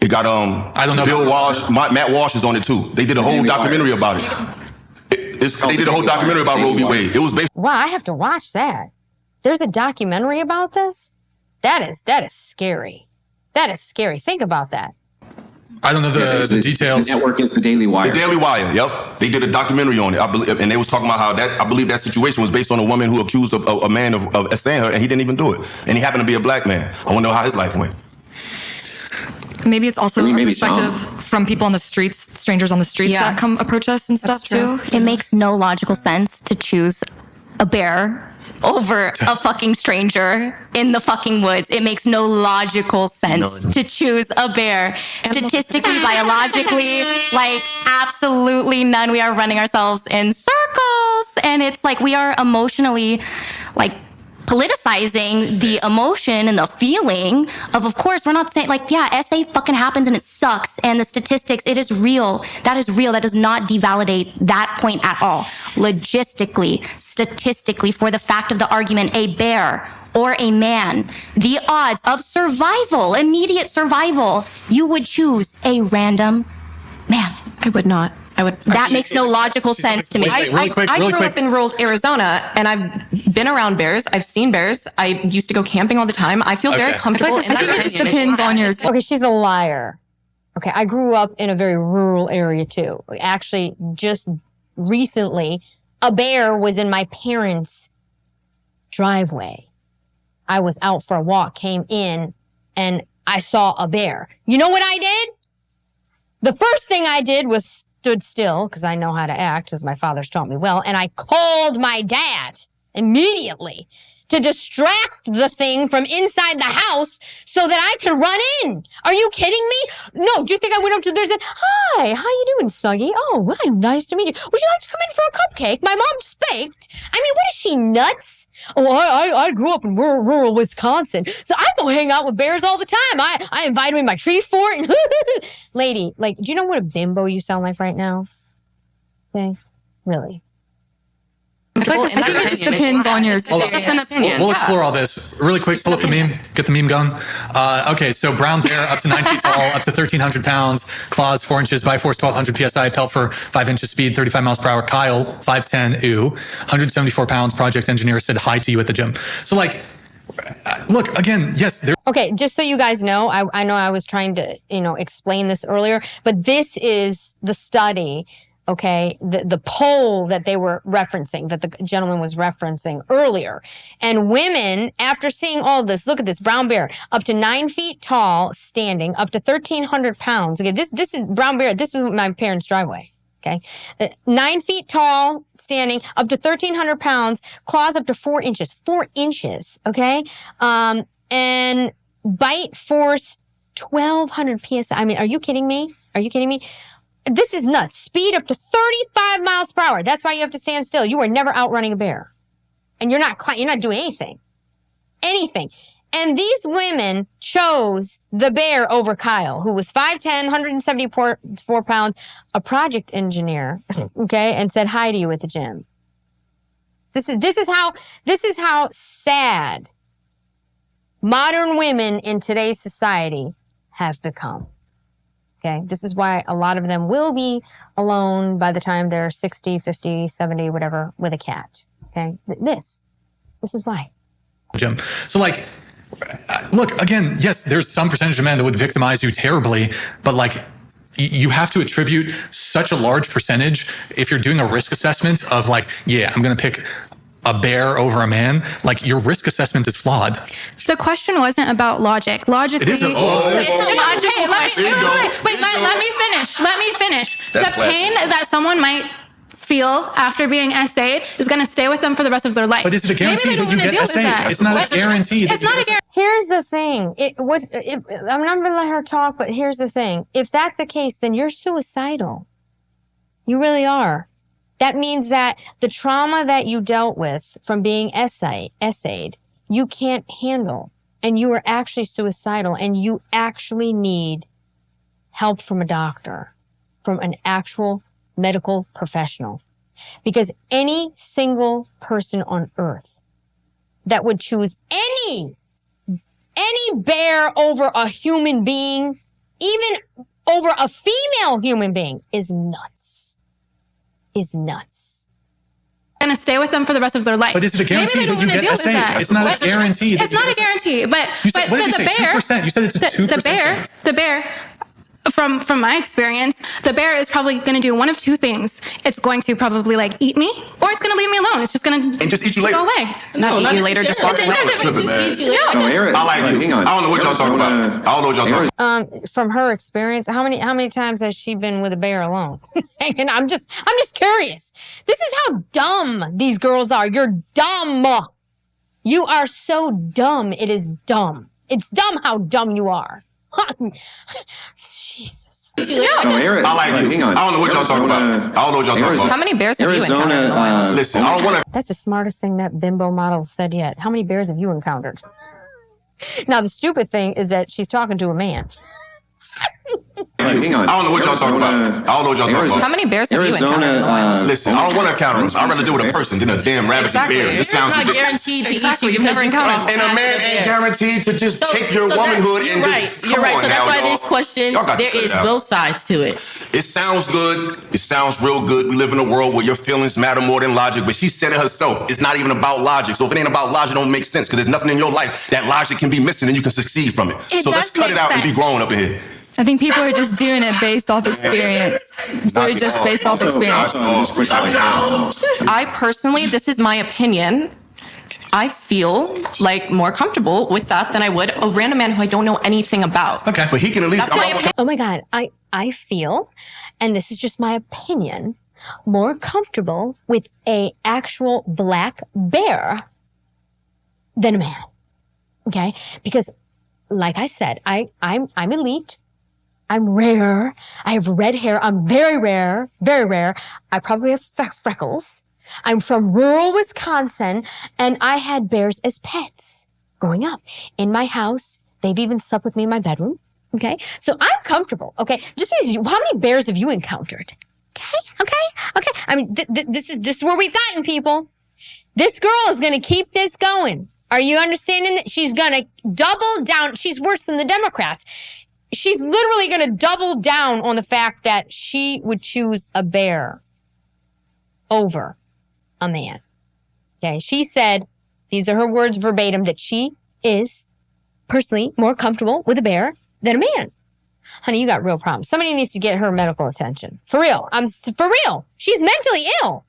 It got I don't know. Bill Walsh, Matt Walsh is on it too. They did a whole documentary about it. They did a whole documentary about Roe v. Wade. It was based. Wow, I have to watch that. There's a documentary about this? That is scary. That is scary. Think about that. I don't know the details. The network is the Daily Wire. The Daily Wire, yep. They did a documentary on it, I believe, and they was talking about how that, I believe that situation was based on a woman who accused a man of assaying her, and he didn't even do it. And he happened to be a black man. I want to know how his life went. Maybe it's also a perspective from people on the streets, strangers on the streets that come approach us and stuff too. It makes no logical sense to choose a bear over a fucking stranger in the fucking woods. It makes no logical sense to choose a bear. Statistically, biologically, like absolutely none. We are running ourselves in circles. And it's like we are emotionally like politicizing the emotion and the feeling of course, we're not saying like, yeah, SA fucking happens and it sucks. And the statistics, it is real. That is real. That does not devalidate that point at all. Logistically, statistically, for the fact of the argument, a bear or a man, the odds of survival, immediate survival, you would choose a random man. I would not. That makes no logical sense to me. I grew up in rural Arizona, and I've been around bears. I've seen bears. I used to go camping all the time. I feel very comfortable. I think it just depends on your... Okay, she's a liar. Okay, I grew up in a very rural area too. Actually, just recently, a bear was in my parents' driveway. I was out for a walk, came in, and I saw a bear. You know what I did? The first thing I did was stood still, because I know how to act, as my father's taught me well, and I called my dad immediately to distract the thing from inside the house so that I could run in. Are you kidding me? No, do you think I went up to there and said, hi, how you doing, Suggy? Oh, well, nice to meet you. Would you like to come in for a cupcake? My mom just baked. I mean, what is she, nuts? Oh, I grew up in rural Wisconsin, so I go hang out with bears all the time. I invite them in my tree fort. Lady, like, do you know what a bimbo you sound like right now? Okay, really? I think it just depends on your... It's just an opinion. We'll explore all this really quick. Pull up the meme. Get the meme going. Okay, so brown bear up to 9 feet tall, up to 1,300 pounds, claws 4 inches, by force 1,200 psi, pelt for 5 inches, speed 35 miles per hour. Kyle 5'10", 174 pounds. Project engineer said hi to you at the gym. So like, look again. Yes, there. Okay, just so you guys know, I know I was trying to explain this earlier, but this is the study. Okay, the poll that they were referencing, that the gentleman was referencing earlier. And women, after seeing all this, look at this, brown bear, up to 9 feet tall, standing, up to 1,300 pounds. Okay, this is brown bear. This was my parents' driveway. Okay, 9 feet tall, standing, up to 1,300 pounds, claws up to 4 inches. 4 inches, okay? And bite force 1,200 psi. I mean, are you kidding me? Are you kidding me? This is nuts. Speed up to 35 miles per hour. That's why you have to stand still. You are never outrunning a bear. And you're not doing anything. Anything. And these women chose the bear over Kyle, who was 5'10", 174 pounds, a project engineer, okay, and said hi to you at the gym. This is how sad modern women in today's society have become. Okay, this is why a lot of them will be alone by the time they're 60, 50, 70, whatever, with a cat. Okay, this is why. Jim. So like, look, again, yes, there's some percentage of men that would victimize you terribly, but like, you have to attribute such a large percentage if you're doing a risk assessment of like, yeah, I'm going to pick a bear over a man. Like, your risk assessment is flawed. The question wasn't about logic. Logically, it is it's a logical question. Wait, let me finish. That's the pain that someone might feel after being essayed is going to stay with them for the rest of their life. But is it a guarantee that you get essayed? It's not a guarantee. It's not a guarantee. Here's the thing. I'm not going to let her talk, but here's the thing. If that's the case, then you're suicidal. You really are. That means that the trauma that you dealt with from being essayed, you can't handle. And you are actually suicidal, and you actually need help from a doctor, from an actual medical professional. Because any single person on earth that would choose any bear over a human being, even over a female human being, is nuts. Is nuts. Going to stay with them for the rest of their life. But is it a guarantee that you get essay? It's not a guarantee. It's not a guarantee. But what did you say? 2%? You said it's a 2%. The bear. From my experience, the bear is probably going to do one of two things. It's going to probably like eat me, or it's going to leave me alone. It's just going to just eat you later. Go away. Not eat you later, just walk away. I like you. I don't know what y'all talking about. I don't know what y'all talking about. From her experience, how many times has she been with a bear alone? Saying, I'm just curious. This is how dumb these girls are. You're dumb. You are so dumb. It is dumb. It's dumb how dumb you are. Jesus. I like you. I don't know what y'all talking about. I don't know what y'all talking about. How many bears have you encountered? Listen, I don't want to. That's the smartest thing that bimbo model said yet. How many bears have you encountered? Now, the stupid thing is that she's talking to a man. I don't know what y'all talking about. I don't know what y'all talking about. How many bears have you encountered? Listen, I don't want to encounter them. I'd rather deal with a person than a damn ravaging bear. This sounds not ridiculous. guaranteed to eat you. You've never encountered. And a man ain't guaranteed to just take your womanhood and just You're right. So that's why this question, there is both sides to it. It sounds good. It sounds real good. We live in a world where your feelings matter more than logic. But she said it herself. It's not even about logic. So if it ain't about logic, it don't make sense. Because there's nothing in your life that logic can be missing and you can succeed from it. So let's cut it out and be grown up in here. I think people are just doing it based off experience. So it's just based off experience. I personally, this is my opinion, I feel like more comfortable with that than I would a random man who I don't know anything about. Okay, but he can at least. Oh my God, I feel, and this is just my opinion, more comfortable with a actual black bear than a man. Okay, because like I said, I'm elite. I'm rare. I have red hair. I'm very rare, very rare. I probably have freckles. I'm from rural Wisconsin, and I had bears as pets growing up in my house. They've even slept with me in my bedroom. Okay, so I'm comfortable. Okay, just because how many bears have you encountered? Okay. I mean, this is where we've gotten, people. This girl is going to keep this going. Are you understanding that she's going to double down? She's worse than the Democrats. She's literally going to double down on the fact that she would choose a bear over a man. Okay. She said, these are her words verbatim, that she is personally more comfortable with a bear than a man. Honey, you got real problems. Somebody needs to get her medical attention. For real. For real. She's mentally ill.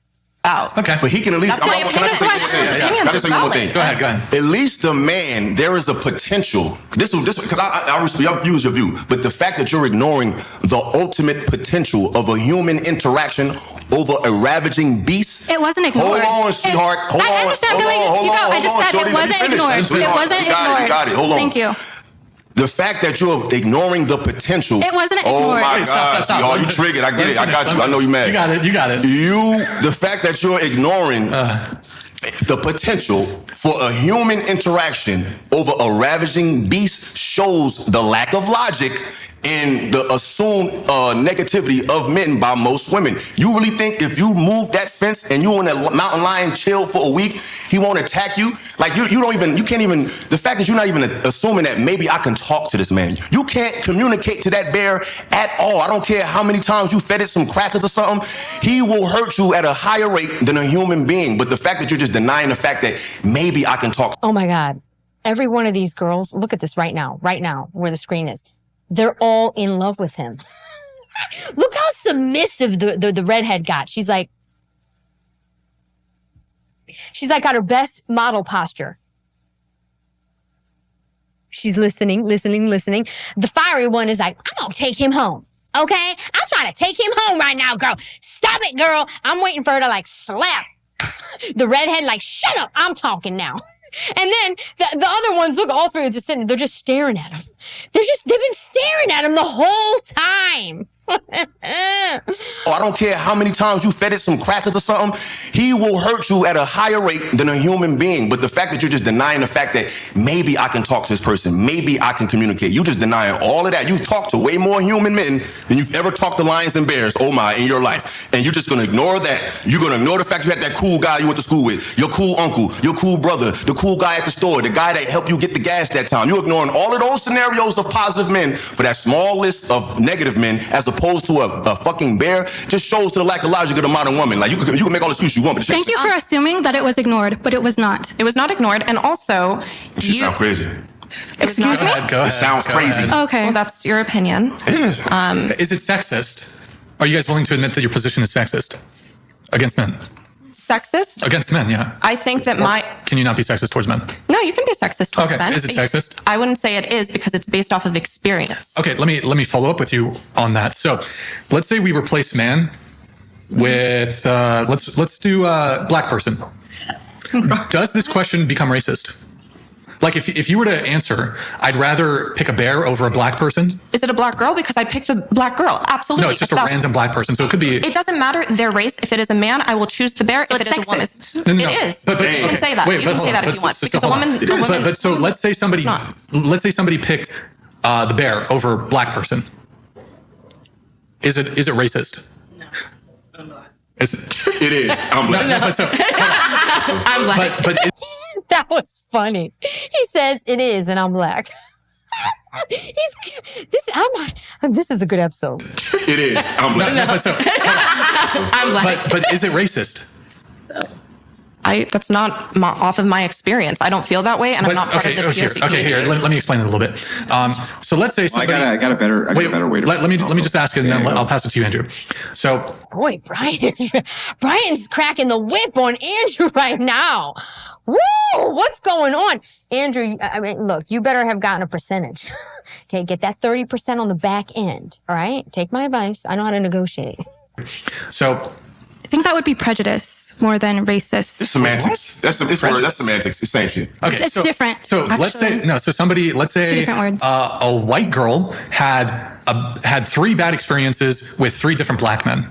Okay, but he can at least. That's my opinion. Can I just say one more thing? Go ahead. At least the man, there is a potential. This because I use your view, but the fact that you're ignoring the ultimate potential of a human interaction over a ravaging beast. It wasn't ignored. Hold on, sweetheart. Hold on. I understand. I just said it wasn't ignored. It wasn't ignored. You got it. Hold on. Thank you. The fact that you're ignoring the potential. It wasn't ignored. Oh my God. Stop. You triggered. I get it. I got you. I know you're mad. You got it. The fact that you're ignoring the potential for a human interaction over a ravaging beast shows the lack of logic and the assumed negativity of men by most women. You really think if you move that fence and you and that mountain lion chill for a week, he won't attack you? Like you can't even, the fact that you're not even assuming that maybe I can talk to this man. You can't communicate to that bear at all. I don't care how many times you fed it some crackers or something. He will hurt you at a higher rate than a human being. But the fact that you're just denying the fact that maybe I can talk. Oh my God. Every one of these girls, look at this right now, where the screen is. They're all in love with him. Look how submissive the redhead got. She's like got her best model posture. She's listening. The fiery one is like, I'm gonna take him home. Okay? I'm trying to take him home right now, girl. Stop it, girl. I'm waiting for her to like slap. The redhead like, shut up. I'm talking now. And then the other ones, look, all three are just sitting, they're just staring at him. They've been staring at him the whole time. Oh, I don't care how many times you fed it some crackers or something. He will hurt you at a higher rate than a human being. But the fact that you're just denying the fact that maybe I can talk to this person, maybe I can communicate, you just denying all of that. You've talked to way more human men than you've ever talked to lions and bears, oh my, in your life. And you're just going to ignore that. You're going to ignore the fact you had that cool guy you went to school with, your cool uncle, your cool brother, the cool guy at the store, the guy that helped you get the gas that time. You're ignoring all of those scenarios of positive men for that small list of negative men as opposed to a fucking bear. Just shows to the lack of logic of the modern woman. Like, you can make all the excuses you want, but thank you for assuming that it was ignored, but it was not. It was not ignored, and also you sound crazy. Excuse me? Go ahead, it sounds crazy. Okay. Well, that's your opinion. It is. Is it sexist? Are you guys willing to admit that your position is sexist against men? Sexist? Against men, yeah. I think that Can you not be sexist towards men? No, you can be sexist towards men. Is it sexist? I wouldn't say it is because it's based off of experience. Okay, let me follow up with you on that. So, let's say we replace man with let's do black person. Does this question become racist? Like, if you were to answer, I'd rather pick a bear over a black person. Is it a black girl? Because I'd pick the black girl. Absolutely. No, it's just a random black person. So it could be. It doesn't matter their race. If it is a man, I will choose the bear. So if it is sexist. a woman, it is. But, you can say that. You can say that if you want. Because a woman. But so let's say somebody picked the bear over black person. Is it racist? No. It is. I'm black. I'm black. But That was funny. He says it is, and I'm black. This is a good episode. It is. I'm black. I'm black. But is it racist? That's not off of my experience. I don't feel that way, and I'm not part of the POC community. Here. Let me explain it a little bit. So let's say somebody. I got a better way to. Let me just ask it, and then I'll pass it to you, Andrew. So, Boy, Brian's cracking the whip on Andrew right now. Woo! What's going on? Andrew, I mean, look, you better have gotten a percentage. Okay, get that 30% on the back end, all right? Take my advice. I know how to negotiate. So, I think that would be prejudice more than racist. It's semantics. That's semantics. It's the same shit. Okay, it's different. So let's say a white girl had 3 bad experiences with 3 different black men.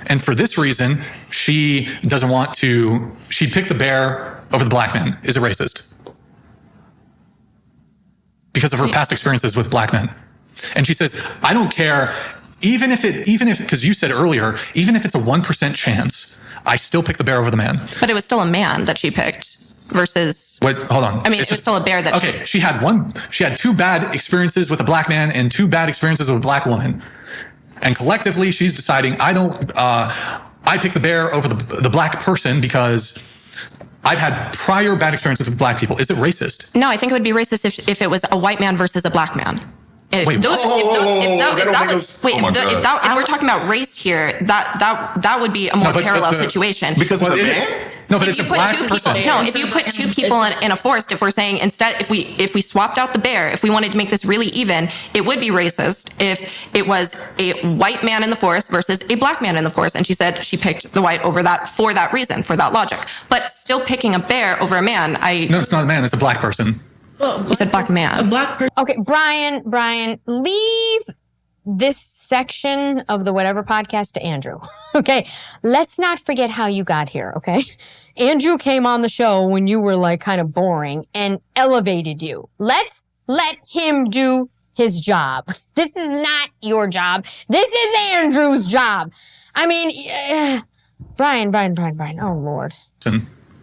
And for this reason, she picked the bear over the black man. Is it racist? Because of her past experiences with black men. And she says, I don't care, even if, because you said earlier, even if it's a 1% chance, I still pick the bear over the man. But it was still a man that she picked versus. Wait, hold on. I mean, it was still a bear that okay, she had 2 bad experiences with a black man and 2 bad experiences with a black woman. And collectively, she's deciding, I pick the bear over the black person because I've had prior bad experiences with black people. Is it racist? No, I think it would be racist if it was a white man versus a black man. If we're talking about race here, that would be a more parallel situation. Because it's a man? No, but it's a black person. If you put 2 people in a forest, if we're saying instead, if we swapped out the bear, if we wanted to make this really even, it would be racist if it was a white man in the forest versus a black man in the forest. And she said she picked the white over that for that reason, for that logic. But still picking a bear over a man, No, it's not a man, it's a black person. Well, you said black man. A black person. Okay, Brian, leave this section of the whatever podcast to Andrew. Okay, let's not forget how you got here, okay? Andrew came on the show when you were like kind of boring and elevated you. Let's let him do his job. This is not your job. This is Andrew's job. I mean, Brian. Oh, Lord.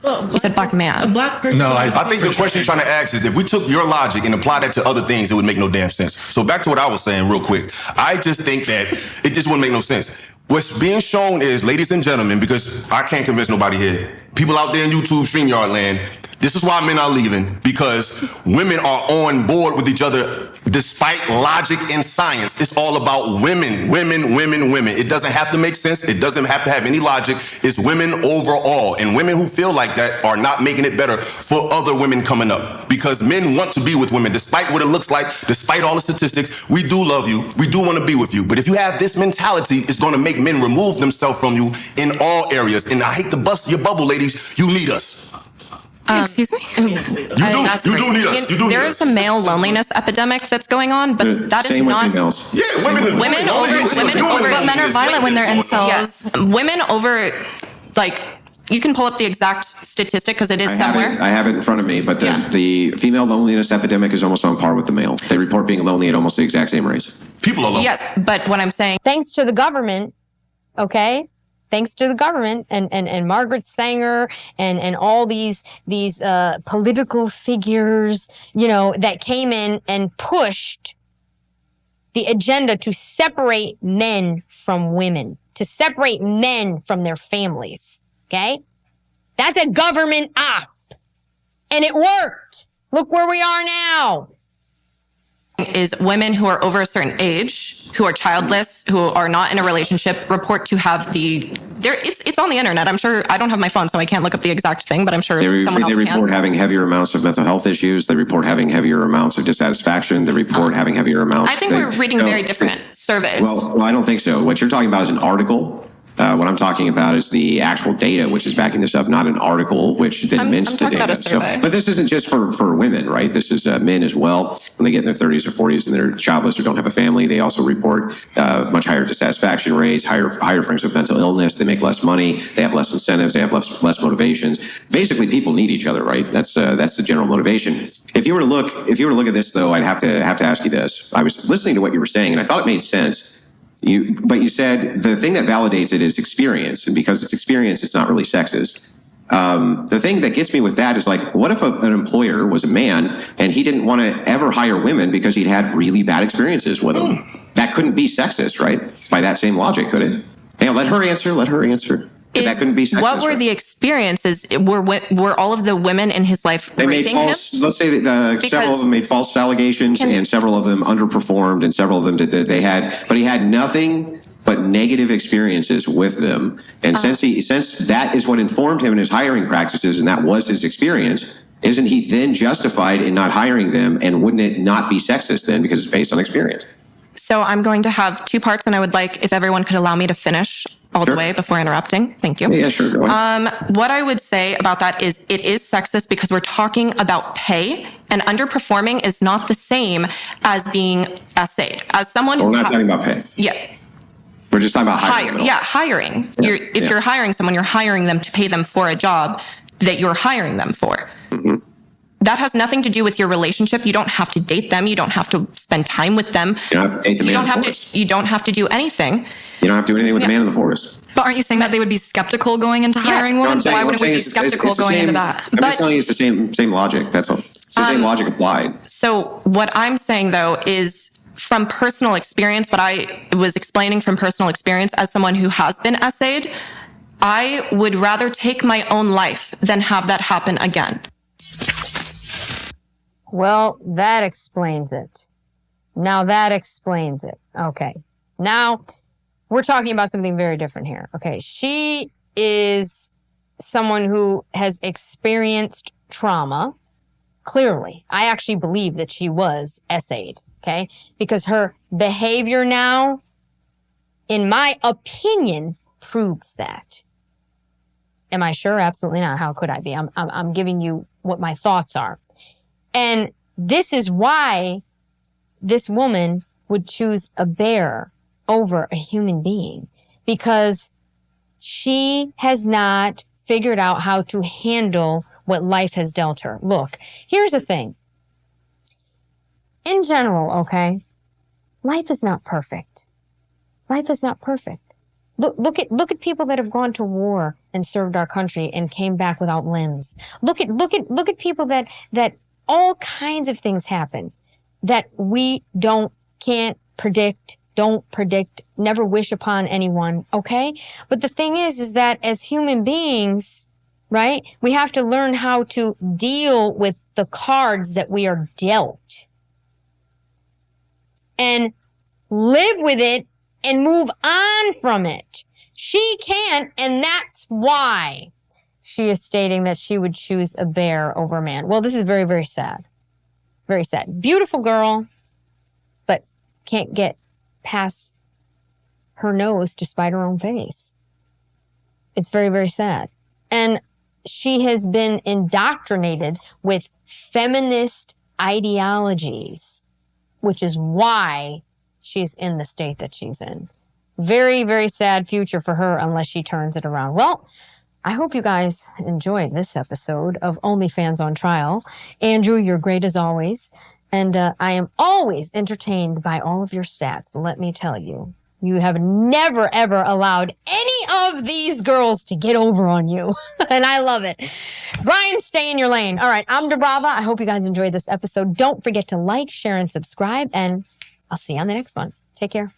You said black man. A black person. No, I think the question you're trying to ask is if we took your logic and applied that to other things, it would make no damn sense. So back to what I was saying real quick. I just think that it just wouldn't make no sense. What's being shown is, ladies and gentlemen, because I can't convince nobody here, people out there in YouTube, StreamYard land, this is why men are leaving, because women are on board with each other despite logic and science. It's all about women. It doesn't have to make sense. It doesn't have to have any logic. It's women overall. And women who feel like that are not making it better for other women coming up, because men want to be with women despite what it looks like, despite all the statistics. We do love you. We do want to be with you. But if you have this mentality, it's going to make men remove themselves from you in all areas. And I hate to bust your bubble, ladies. You need us. Excuse me? You do need us. You do There need is us. a male loneliness epidemic that's going on, but that is Same with not. females. Yeah, women over. But men are violent when they're incels. Yes, women over. Like, you can pull up the exact statistic because it is somewhere. I have it in front of me, but the female loneliness epidemic is almost on par with the male. They report being lonely at almost the exact same rates. People are lonely. Yes, but what I'm saying. Thanks to the government, okay? Thanks to the government and Margaret Sanger and all these political figures, you know, that came in and pushed the agenda to separate men from women, to separate men from their families, okay? That's a government op. And it worked. Look where we are now. Is women who are over a certain age, who are childless, who are not in a relationship, report to have it's on the internet. I'm sure, I don't have my phone, so I can't look up the exact thing, but I'm sure someone else can. They report having heavier amounts of mental health issues. They report having heavier amounts of dissatisfaction. They report having heavier amounts. I think we're reading very different surveys. Well, I don't think so. What you're talking about is an article. What I'm talking about is the actual data, which is backing this up, not an article, which then mints the data. About a survey. But this isn't just for women, right? This is men as well. When they get in their 30s or 40s and they're childless or don't have a family, they also report much higher dissatisfaction rates, higher frames of mental illness. They make less money. They have less incentives. They have less motivations. Basically, people need each other, right? That's the general motivation. If you were to look at this, though, I'd have to ask you this. I was listening to what you were saying, and I thought it made sense. But you said the thing that validates it is experience, and because it's experience, it's not really sexist. The thing that gets me with that is, like, what if an employer was a man and he didn't want to ever hire women because he'd had really bad experiences with them? That couldn't be sexist, right? By that same logic, could it? Hey, let her answer. That couldn't be sexist. What were the experiences? Were all of the women in his life raping him? Let's say that several of them made false allegations, and several of them underperformed, and several of them but he had nothing but negative experiences with them. And since that is what informed him in his hiring practices, and that was his experience, isn't he then justified in not hiring them? And wouldn't it not be sexist then, because it's based on experience? So I'm going to have two parts, and I would like if everyone could allow me to finish all the way before interrupting. Thank you. Yeah, sure. Go ahead. What I would say about that is it is sexist because we're talking about pay, and underperforming is not the same as being essayed. As someone we're not talking about pay. Yeah. We're just talking about hiring. Hiring. If you're hiring someone, you're hiring them to pay them for a job that you're hiring them for. Mm-hmm. That has nothing to do with your relationship. You don't have to date them. You don't have to spend time with them. You don't have to date the man in the forest. You don't have to do anything. You don't have to do anything with the man in the forest. But aren't you saying that they would be skeptical going into hiring women? Why wouldn't we be skeptical going into that? I'm just telling you it's the same logic. That's all. It's the same logic applied. So what I'm saying, though, is from personal experience, but I was explaining from personal experience as someone who has been essayed, I would rather take my own life than have that happen again. Well, that explains it. Now that explains it. Okay. Now we're talking about something very different here. Okay. She is someone who has experienced trauma. Clearly, I actually believe that she was essayed. Okay. Because her behavior now, in my opinion, proves that. Am I sure? Absolutely not. How could I be? I'm giving you what my thoughts are. And this is why this woman would choose a bear over a human being, because she has not figured out how to handle what life has dealt her. Look, here's the thing. In general, okay, life is not perfect. Life is not perfect. Look at people that have gone to war and served our country and came back without limbs. Look at people that all kinds of things happen that we can't predict, don't predict, never wish upon anyone, okay? But the thing is that as human beings, right, we have to learn how to deal with the cards that we are dealt and live with it and move on from it. She can't, and that's why she is stating that she would choose a bear over a man. Well, this is very, very sad. Very sad. Beautiful girl, but can't get past her nose to spite her own face. It's very, very sad. And she has been indoctrinated with feminist ideologies, which is why she's in the state that she's in. Very, very sad future for her unless she turns it around. Well, I hope you guys enjoyed this episode of OnlyFans on Trial. Andrew, you're great as always. And I am always entertained by all of your stats, let me tell you. You have never, ever allowed any of these girls to get over on you. And I love it. Brian, stay in your lane. All right, I'm DiBRAVA. I hope you guys enjoyed this episode. Don't forget to like, share, and subscribe. And I'll see you on the next one. Take care.